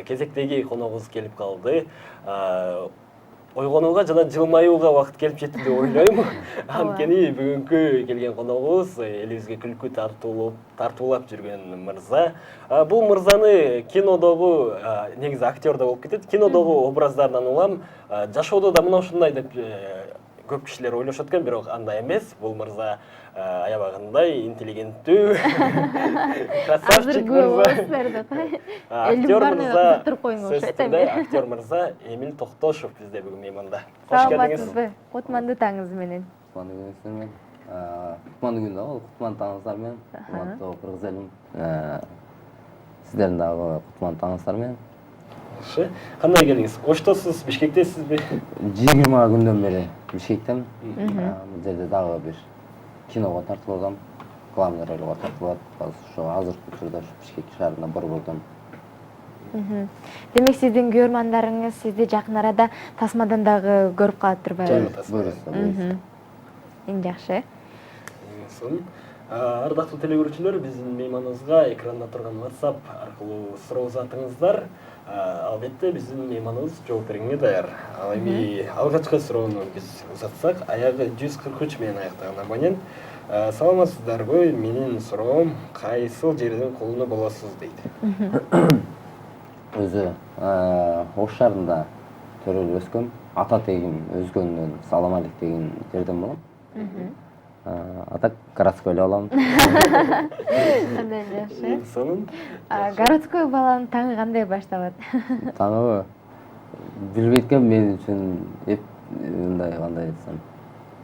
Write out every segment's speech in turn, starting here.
Кезектеги коногубуз келип калды. Ойгонууга жана жылмаюуга убакыт келип жетти деп ойлойм. Анткени бүгүнкү келген коногубуз элибизге күлкү тартуулап жүргөн мырза. Бул мырзаны кинодогу негизи актер да болуп кетет. Кинодогу образдарынан улам, жашоодо да мына ушундай деп көп кишилер ойлошот экен, бирок андай эмес. Бул мырза аябагындай интеллигенттүү, красавчик мырза. Актер мырза Эмил Токтошов бизде бүгүн мейманда. Кош келдиңиз. Кутманды таңыңыз менен. Кутманды күнүңүз менен. Кутманды күнү да, кутман таңыңыздар менен. Кутмандуу кыргыз элим. Сиздердин дагы кутман таңыңыздар менен. Жакшы. Кандай келдиңиз? Оштосуз, Бишкектесизби? 20 күндөн бери Бишкектем. Бул жерде дагы бир киного тартылгам. Главный ролго тартылат. Азыркы учурда Бишкек шаарында Борбордон. Демек сиздин көрөрмандарыңыз сизди жакын арада тасмадан дагы көрүп калат турбайбы? Буюрса. Эң жакшы. Ардактуу телегөрүүчүлөр, биздин мейманыбызга экранда турган WhatsApp аркылуу суроо узатыңыздар. Албетте биздин мейманыбыз жооп бергенге даяр. Ал эми алгачкы суроону биз узатсак, аягы 143 менен аяктаган абонент. Саламатсыздарбы? Менин суроом, кайсыл жердин кулуну болосуз дейт. Өзү Ош шаарында төрөлүп өскөм. Ата тегим өзгөндөн Салам алейк деген жерден болом. Атак городской балам. Кандай жакшы. Сонун. Городской баланын таңы кандай башталат? Таңы билбейт экен, мен үчүн мындай кандай десем.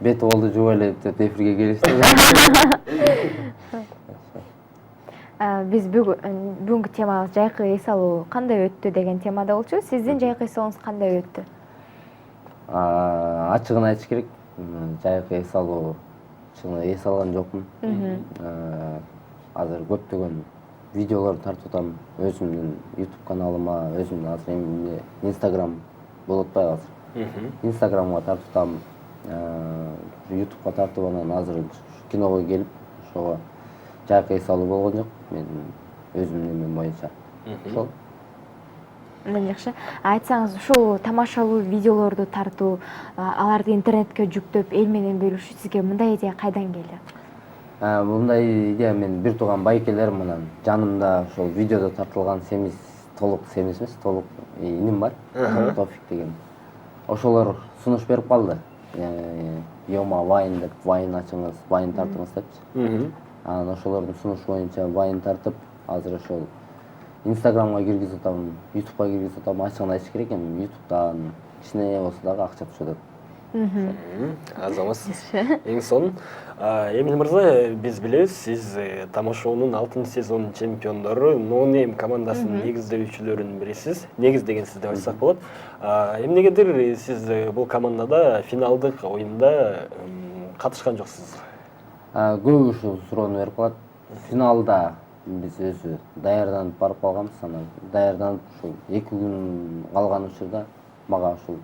Бет болду жууп элеп деп эфирге келишти. Биз бүгүнкү темабыз жайкы эс алуу кандай өттү деген темада болчу. Сиздин жайкы эс алууңуз кандай өттү? Ачыгын айтыш керек. Жайкы эс алуу эс алган жокмун. Азыр көптөгөн видеолорду тартып атам. Өзүмдүн YouTube каналыма, өзүмдүн азыр эми Instagram болуп атпайбы азыр. Instagramга тартып атам. YouTubeга тартып анан азыр киного келип, ошого жайкы эс алуу болгон жок. Мен өзүмдүн эмем боюнча. Ошол. Мындан жакшы. Айтсаңыз, ушул тамашалуу видеолорду тартуу, аларды интернетке жүктөп, эл менен бөлүшүү сизге мындай идея кайдан келди? Мындай идея мен бир тууган байкелерим менен жанымда ошол видеодо тартылган толук иним бар. Тофик деген. Ошолор сунуш берип калды. Йома Вайн деп, Вайн ачыңыз, Вайн тартыңыз депчи. Анан ошолордун сунушу боюнча Вайн тартып, азыр ошол Instagramга киргизип атам, YouTubeга киргизип атам. Ачыгын айтыш керек, эми YouTubeдан кичине болсо дагы акча түшөт. Аз эмес. Эң сонун. Эмил мырза, биз билебиз, сиз тамашоонун 6-сезонунун чемпиондору, No Name командасынын негиздөөчүлөрүнүн бирисиз. Негиздеген деп айтсак болот. Эмнегедир сиз бул командада финалдык оюнда катышкан жоксуз? Көп ушул суроону берип калат. Финалда биз өзү даярданып барып калганбыз. Анан даярданып ушул 2 күн калган учурда мага ушул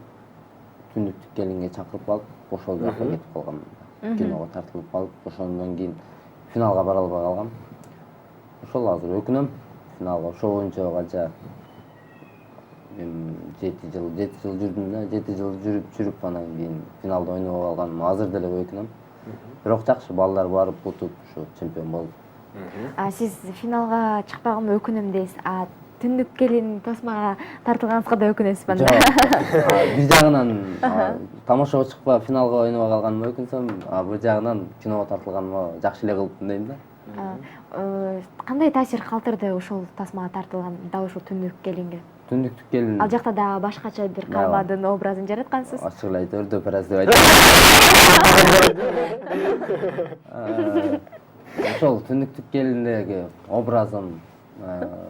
түндүктүк келинге чакырып калып, ошол жака кетип калгам. Киного тартылып калып, ошондон кийин финалга бара албай калгам. Ошол азыр өкүнөм. Финалга ошол боюнча канча 7 жыл жүрдүм да, 7 жыл жүрүп анан кийин финалда ойнобой калганым азыр деле өкүнөм. Бирок жакшы, балдар барып утуп ушу чемпион болду. Сиз финалга чыкпаганыма өкүнөм дейсиз. Түндүк келин тасмага тартылганыңызга да өкүнөсүз банда. Бир жагынан тамашага чыкпай финалга ойнобой калганыма өкүнсөм, бул жагынан киного тартылганыма жакшы эле кылыптым дейм да. Кандай таасир калтырды ошол тасмага тартылган, дал ушул түндүк келинге? Түндүктүк келин. Ал жакта да башкача бир кармадын образын жараткансыз. Ачык эле айтып өрдө пераз деп айтып. Ошол түндүктүк келиндеги образым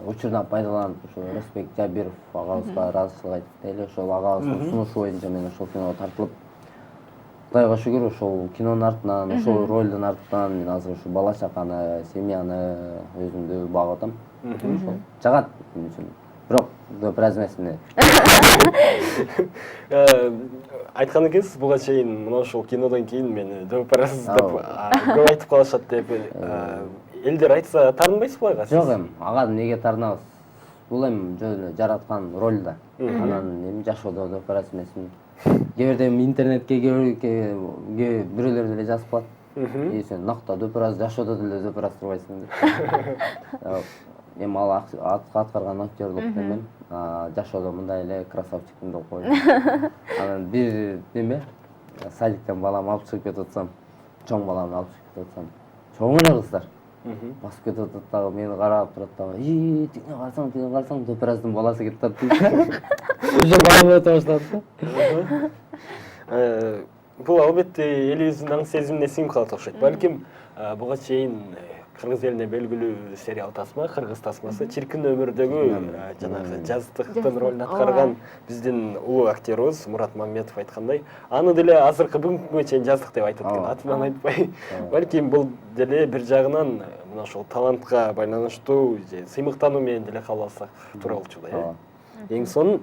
учурдан пайдаланып, ошол Рысбек Жабиров агабызга ыраазычылык айтып дейли, ошол агабыздын сунушу боюнча мен ошол киного тартылып, Кудайга шүгүр, ошол кинонун артынан, ошол ролдун артынан мен азыр ушул бала чаканы, семьяны өзүмдү багып атам. Ошол жагат мен үчүн. Бирок біраз эмес эмне. Айткан экенсиз, буга чейин мына ошол кинодон кийин мени дөпөрөсүз деп көп айтып калышат деп. Элдер айтса таарынбайсызбы ага? Жок эми, ага эмнеге таарынабыз? бул эми жөн эле жараткан роль да. Анан эми жашоодо операция эмесин. Кээ бирде интернетке бирөөлөр деле жазып калат. Сен нактады операция жашоодо деле операция турбайсың деп. Эми ал аткарган актерлук эмен жашоодо мындай эле красавчикмин деп койдум. Анан бир неме садиктен балам алып чыгып кетип атсам, чоң баламды алып чыгып кетип атсам, чоң эле кыздар басып кетип атат дагы мени карап турат дагы. Тиңе карасаң операциянын баласы кетип атат дейт. Уже балам өтө баштады. Бул албетте элибиздин аң сезимине сиңип калат окшойт. Балким буга чейин кыргыз элине белгилүү сериал тасма, кыргыз тасмасы чиркин өмүрдөгү жанагы жаздыктын ролун аткарган биздин улуу актерибиз Мурат Мамметов айткандай, аны деле азыркы бүгүнкү күнгө чейин жаздык деп айтат экен, атынан айтпай. Балким бул деле бир жагынан мына ошол талантка байланыштуу сыймыктануу менен деле кабыл алсак туура болчу да. Эң сонун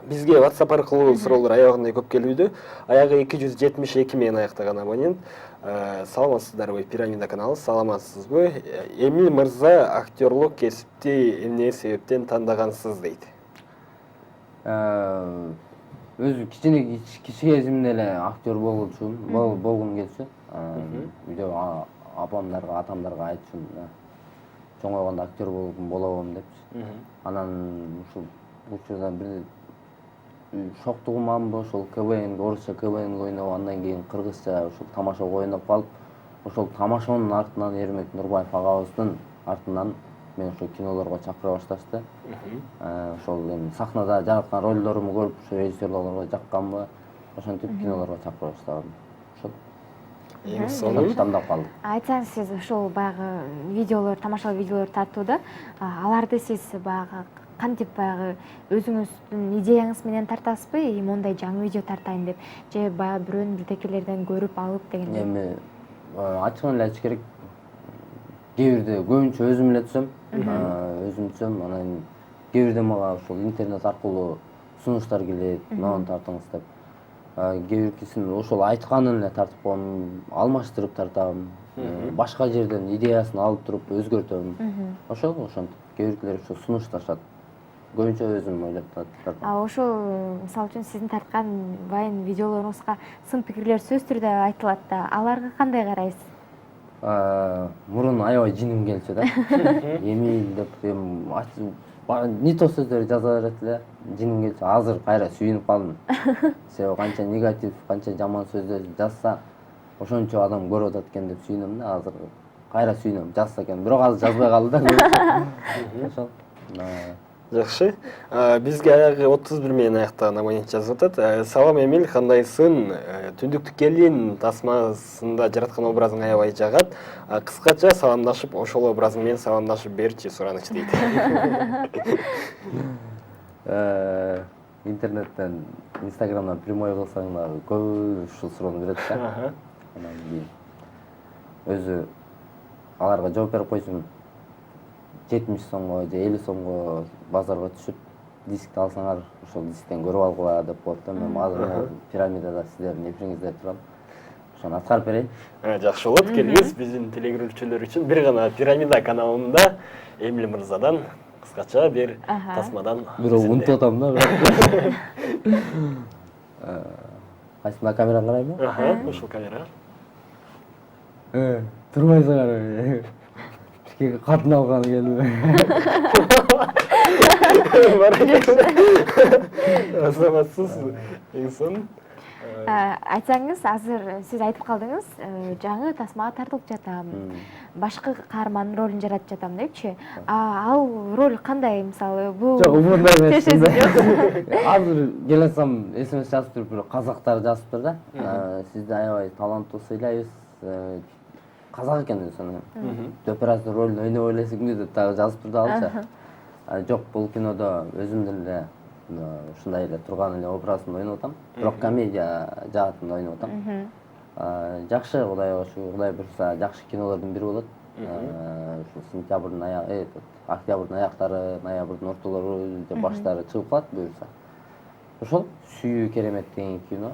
бизге WhatsApp аркылуу суроолор аягында көп келүүдө. Аягы 272 менен аяктаган абонент. Саламатсыздарбы, Пирамида каналы, саламатсызбы? Эмиль мырза актерлук кесипти эмне себептен тандагансыз дейт. Өзү кичине кезимде эле актер болгум келчү. Үйдө апамдарга, атамдарга айтчумун, чоңойгондо актер болобум депчи. Анан ушул бул учурда бир шоктугуманбы, ошол КВН, орусча КВН ойноп, андан кийин кыргызча ошол тамашага ойноп калып, ошол тамашанын артынан Эрмек Нурбаев агабыздын артынан мен ошол кинолорго чакыра башташты. Ошол эми сахнада жараткан ролдорумду көрүп, ошо режиссерлорго жакканбы, ошентип кинолорго чакыра баштадым. Ошол Эң сонун тандап калдым. Айтсаңыз, сиз ошол баягы видеолор, тамашалуу видеолор тартууда, аларды сиз баягы кантип баягы өзүңүздүн идеяңыз менен тартасызбы? Мондай жаңы видео тартайын деп, же баягы бирөөнүн бирдекелерден көрүп алып дегендей? Эми ачыгын эле айтыш керек. Кээ бирде көбүнчө өзүм эле түсөм, анан кээ бирде мага ошол интернет аркылуу сунуштар келет, мынаны тартыңыз деп. Кээ биркисин ошол айтканын эле тартып коем, алмаштырып тартам. Башка жерден идеясын алып туруп өзгөртөм. Ошентип кээ биркилер ошо сунушташат. Көбүнчө өзүм ойлоп тартам. Ошол мисалы үчүн сиздин тарткан байын видеолоруңузга сын пикирлер сөз түрдө айтылат да, аларга кандай карайсыз? Мурун аябай жиним келчү да. Эмил деп не то сөздөр жаза берет эле, жиним келчү. Азыр кайра сүйүнүп калдым. Себеби канча негатив, канча жаман сөздөр жазса, ошончо адам көрүп атат экен деп сүйүнөм да. Азыр кайра сүйүнөм, жазса экен. Бирок азыр жазбай калды да. Ошол. Жакшы. Бизге аягы 31 менен аяктаган абонент жазып атат. Салам Эмиль, кандайсың? Түндүктүк келин тасмасында жараткан образың аябай жагат. Кыскача саламдашып, ошол образың менен саламдашып берчи, сураныч дейт. Интернеттен, Инстаграмдан прямой кылсаң да көп ушул суроону берет да. Анан кийин өзү аларга жооп берип койсун. 70 сомго же 50 сомго базарга түшүп, дискти алсаңар, ошол дисктен көрүп алгыла деп коет да. Мен азыр Пирамидада сиздердин эфириңизде турам. Ошону аткарып берейин. Жакшы болот, келиңиз биздин телегөрүүчүлөр үчүн бир гана Пирамида каналында Эмиль мырзадан кыскача бир тасмадан. Бирок унутуп атам да. Кайсына камерага карайбы? Ошол камерага. Турбайсыңар. Катын алганы келби. Азаматсыз, эң сонун. Айтсаңыз, азыр сиз айтып калдыңыз, жаңы тасмага тартылып жатам, башкы каармандын ролун жаратып жатам депчи. Ал роль кандай, мисалы, бул? Жок, мындай эмес. Азыр келесам, СМС жазып туруп, бир казактар жазыптыр да. Сизди аябай таланттуу ыйлайбыз. Казак экенсиз, операция ролун ойноп элесиңби деп дагы жазып турду алчы. Жок, бул кинодо өзүм деле ушундай эле турган эле образды ойноп атам. Бирок комедия жаатында ойноп атам. Жакшы, Кудайга шүгүр, Кудай буйрса, жакшы кинолордун бири болот. Ушу сентябрдын октябрдын аяктары, ноябрдын ортолору же баштары чыгып калат буйрса. Ошол Сүйүү керемет деген кино.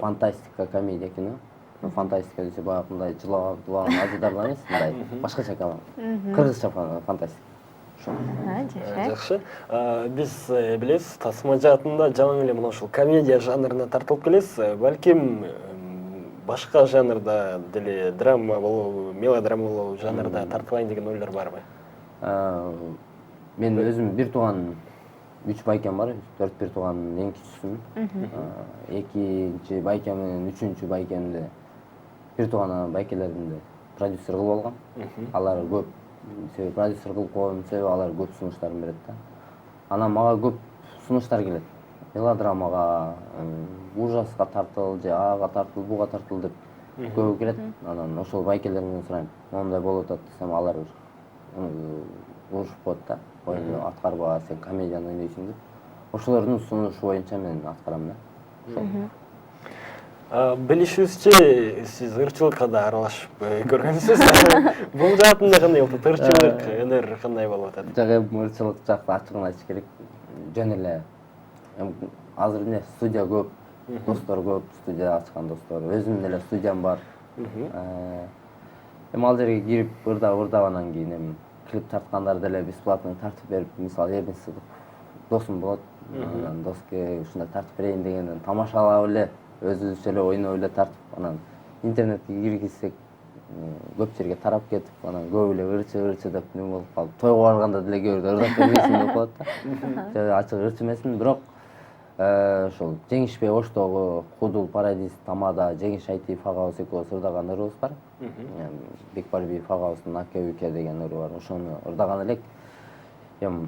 Фантастика, комедия кино. Фантастика десе баягы мындай жылаган ажыдардан эмес, мындай башкача кино. Кыргызча фантастика. Жакшы. Жакшы. Биз билебиз, тасма жаатында жаман эле мына ушул комедия жанрына тартылып келесиз. Балким башка жанрда деле драма болобу, мелодрама болобу жанрда тартылайын деген ойлор барбы? Мен өзүм бир тууган 3 байкем бар, 4 бир тууганын эң кичүүсүмүн. Экинчи байкем менен үчүнчү байкемди бир тууган байкелеримди продюсер кылып алгам. Алар көп себеби продюсер кылып койгонун себеби алар көп сунуштарын берет да. Анан мага көп сунуштар келет. Мелодрамага, ужаска тартыл, же ага тартыл, буга тартыл деп көбү келет. Анан ошол байкелеримден сурайм. Моундай болуп атат десем, алар урушуп коет да. Ойну аткарба, сен комедияны ойнойсуң деп. Ошолордун сунушу боюнча мен аткарам да. Билишибизче, сиз ырчылыкка да аралашып көргөнсүз. Бул жаатында кандай болот? Ырчылык, өнөр кандай болуп атат? Жак ырчылык жакта ачыгын айтыш керек. Жөн эле азыр эмне студия көп, достор көп, студия ачкан достор. Өзүмдүн эле студиям бар. Ал жерге кирип ырдап анан кийин клип тарткандар деле бесплатно тартып берип, мисалы Эрмис досум болот. Анан доске ушундай тартып берейин дегенден тамашалап эле, өзүбүзчө эле ойноп эле тартып, анан интернетке киргизсек көп жерге тарап кетип, анан көп эле ырчы деп неме болуп калып, тойго барганда деле кээ бирде ырдап бербейсиң деп коет да. Ачык ырчы эмесмин, бирок ошол Жеңишбек Оштогу, Кудул, Парадис, Тамада, Жеңиш Айтиев агабыз экөөбүз ырдаган ырыбыз бар. Бекбарбиев агабыздын Аке Уке деген ыры бар. Ошону ырдаган элек.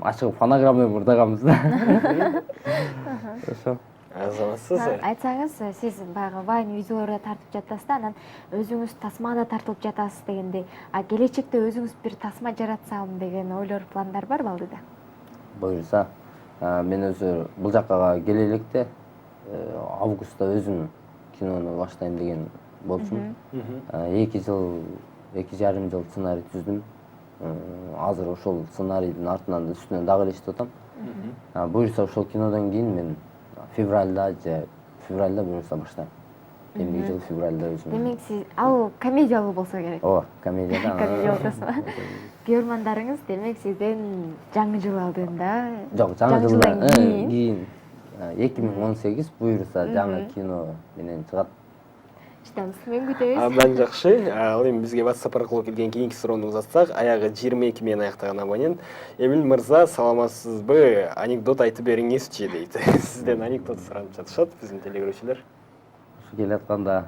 Ачык фонограмма менен ырдаганбыз да. Ошо. Азаматсыз. Айтсаңыз, сиз баягы Вайн видеолорду тартып жатасыз да, анан өзүңүз тасмада тартылып жатасыз дегендей, келечекте өзүңүз бир тасма жаратсам деген ойлор, пландар барбы алдыда? Буюрса, мен өзү бул жакка келе электе августта өзүм кинону баштайм деген болчумун. 2,5 жыл сценарий түздүм. Азыр ошол сценарийдин артынан үстүнөн дагы иштеп атам. Буюрса ошол кинодон кийин мен февралда буюрса баштайм. Келинки жыл февралда өзүм. Демек сиз ал комедиялуу болсо керек. Ооба, комедияда. Комедия болсо. Көрөрмандарыңыз демек сизден жаңы жыл алдында. Жок, жаңы жылдан кийин 2018 буюрса жаңы кино менен чыгат. Чыдамсыз менен күтөбүз. Абдан жакшы. Ал эми бизге WhatsApp аркылуу келген кийинки суроону узатсак, аягы 22 менен аяктаган абонент. Эмил мырза, саламатсызбы? Анекдот айтып бериңизчи дейт. Сизден анекдот суранып жатышат биздин телегөрүүчүлөр. Ушу келе атканда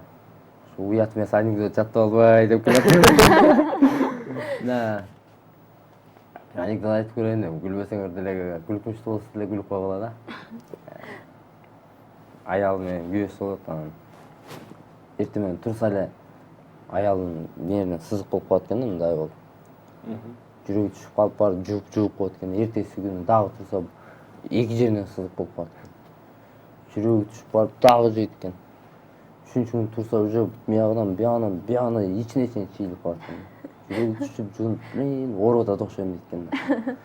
ушу уят эмес анекдот жатып албай деп келет. Анекдот айтып көрөйүн деп күлбөсөңөр деле, күлкүнчтүү болсо деле күлүп койгула да. Аял менен күйөөсү болот, анан эртең менен турса эле аялдын меринен сызык болуп калат экен да, мындай болуп. Жүрөгү түшүп калып барып жууп коет экен. Эртеси күнү дагы турса эки жеринен сызык болуп калат экен. Жүрөгү түшүп барып дагы жуйт экен. Үчүнчү күнү турса уже биягынан бияны ичине чийилип калат экен. Жүрөгү түшүп жуунуп, ооруп атат окшойм дейт экен да.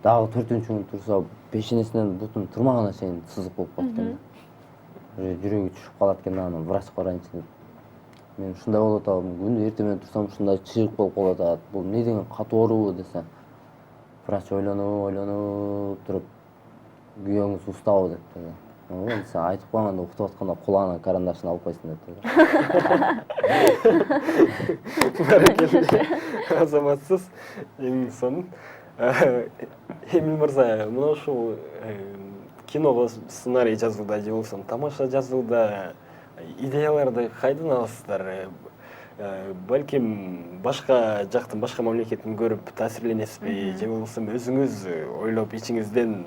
Дагы 4-күнү турса пешенесинен бутун тырмагына чейин сызык болуп калат экен. Жүрөгү түшүп калат экен, анан врачка барайынчы деп. Мен ушундай болуп атам, күндү эртең менен турсам ушундай чыйык болуп калып атат. Бул эмне деген катуу оорубу десе. Врач ойлонуп туруп, күйөөңүз устабы депти. Сен айтып койгондо уктуп атканда кулагына карандашын алып койсуң депти. Азаматсыз. Эң сонун. Эмил мырза, мына ушул киного сценарий жазууда же болбосо тамаша жазууда идеяларды кайдан аласыздар? Балким башка жактын, башка мамлекеттин көрүп таасирленесизби, же болбосо өзүңүз ойлоп ичиңизден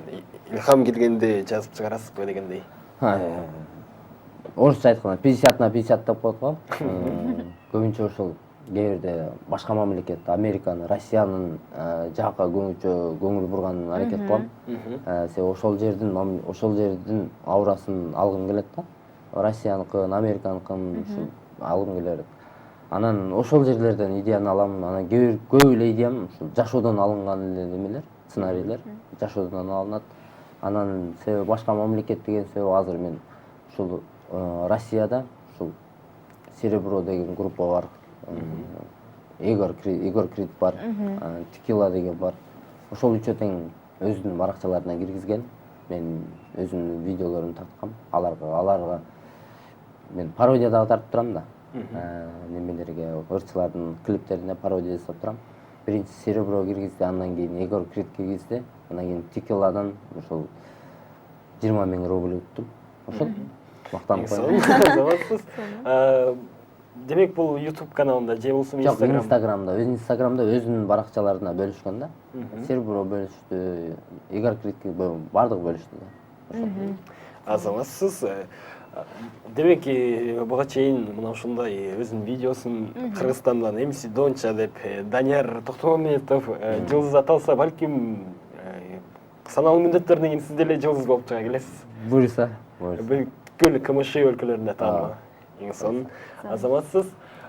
илхам келгенде жазып чыгарасызбы дегендей? Орусча айтканда 50/50 деп коет го. Көбүнчө ошол кээ бирде башка мамлекет, Американы, Россиянын жакка көңүл бурганын аракет кылам. Себеби ошол жердин аурасын алгым келет да. Россияныкын, Американыкын алгым келет. Анан ошол жерлерден идеяны алам. Анан көп эле идеям ушул жашоодон алынган эле немелер, сценарийлер жашоодон алынат. Анан себеби башка мамлекет деген себеби азыр мен ушул Россияда ушул Серебро деген группа бар. Егор Крид бар, Текила деген бар. ошол үчөө тең өзүнүн баракчаларына киргизген. Мен өзүмдүн видеолорун тарткам. Аларга мен пародия дагы тартып турам да. Немелерге, ырчылардын клиптерине пародия жасап турам. Биринчи Серебро киргизди, андан кийин Егор Крид киргизди. Андан кийин Тикеладан ошол 20 000 рубль уттум. Ошол мактанып коем. Заводсыз. Демек бул YouTube каналында же болсо Жок, Инстаграмда өзүнүн баракчаларына бөлүшкөн да. Серебро бөлүштү, Егор Крид бардыгы бөлүштү да. Азаматсыз. Демек буга чейин мына ушундай өзүнүн видеосун Кыргызстандан MC Донча деп Данияр Токтомамедов жылдыз аталса, балким саналуу мүнөттөрдөн кийин сиз деле жылдыз болуп чыга келесиз. Буюрса. Бүткүл КМШ өлкөлөрүндө таанымал. Эң сонун. Азаматсыз.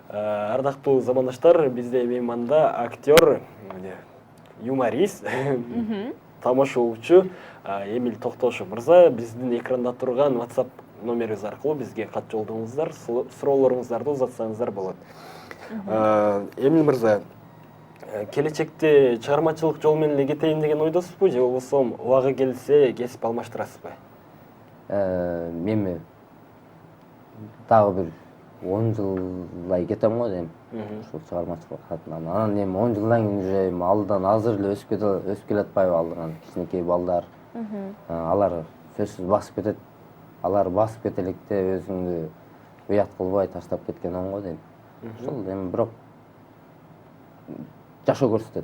Ардактуу замандаштар, бизде мейманда актер, юморист, тамашалоочу Эмиль Токтошев мырза биздин экранда турган WhatsApp номерибиз аркылуу бизге кат жолдоңуздар, суроолоруңуздарды узатсаңыздар болот. Эмиль мырза, келечекте чыгармачылык жол менен эле кетейин деген ойдосузбу, же болбосо убагы келсе кесип алмаштырасызбы? Мен дагы бир 10 жылдай кетем го дейм. Ушул чыгармачылык катынан. Анан эми 10 жылдан кийин уже алдан азыр эле өсүп келатпайбы алдынан кичинекей балдар. Алар сөзсүз басып кетет. Алар басып кете электе өзүңдү уят кылбай таштап кеткен оңго дейм. Ошол эми бирок жашоо көрсөтөт.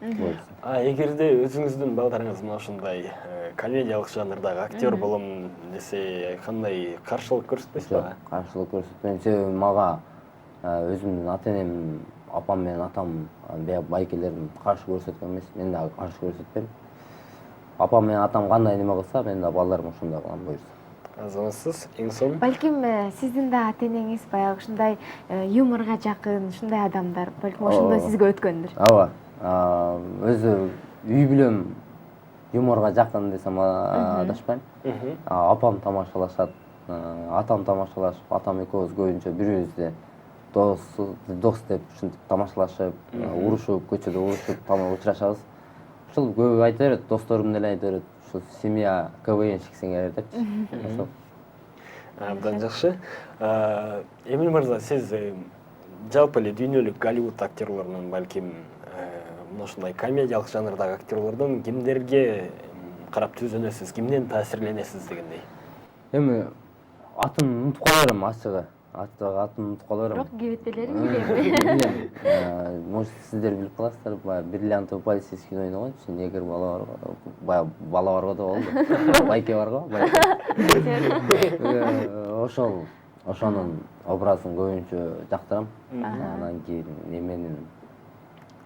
Эгерде өзүңүздүн балдарыңыз мына ушундай комедиялык жанрдагы актер болом десе, кандай каршылык көрсөтпөйсүзбү? Жок, каршылык көрсөтпөйм. Себеби мага өзүмдүн ата-энем, апам менен атам, байкелерим каршы көрсөткөн эмес, мен дагы каршы көрсөтпөйм. Апам менен атам кандай неме кылса, мен да балдарым ошондой кылам буюрса. Азаматсыз, эң сонун. Балким сиздин да ата-энеңиз баягы ушундай юморго жакын, ушундай адамдар, балким ошондой сизге өткөндүр. Ооба. Өзү үй бүлөм юморго жакын десем адашпайм. Апам тамашалашат, атам тамашалашып, атам экөөбүз көбүнчө бири-бирибизди дос деп ушинтип тамашалашып, урушуп, көчөдө урушуп, учурашабыз. Ушул көп айта берет, досторум деле айта берет. Ушул семья КВНщиксиң депчи. Ошол. Абдан жакшы. Эмиль мырза, сиз жалпы эле дүйнөлүк Голливуд актерлорунун, балким мына ушундай комедиялык жанрдагы актерлордон кимдерге карап түзөнөсүз, кимден таасирленесиз дегендей? Эми атын унутуп кала берем ачыгы. Атын унутуп кала берем. Бирок кебетелерин билем. Может, сиздер билип каласыздар, баягы бриллиантовый полицейский ойногончу, негр бала бар го. Баягы бала бар го да болду. Байке бар го, ошонун образын көбүнчө жактырам. Анан кийин эменин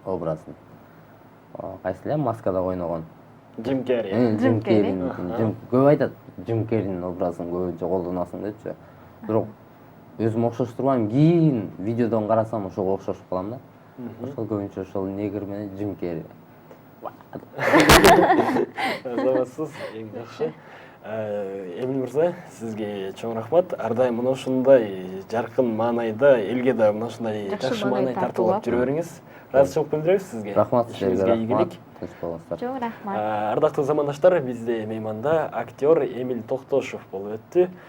образын. Кайсы эле маскада ойногон. Джим Керри. Джим Керри. Көп айтат, Джим Керринин образын көбүнчө колдонасың депчи. Бирок өзүм окшоштурбайм, кийин видеодон карасам ошого окшошуп калам да. Ошол көбүнчө ошол негр менен Джим Керри. Азаматсыз, эң жакшы. Эмиль мырза, сизге чоң рахмат. Ар дайым мына ушундай жаркын маанайда элге да мына ушундай жакшы маанай тартуулап жүрө бериңиз. Ыраазычылык билдиребиз сизге. Рахмат сизге, ийгилик. Чоң рахмат. Ардактуу замандаштар, бизде мейманда актер Эмиль Токтошев болуп өттү.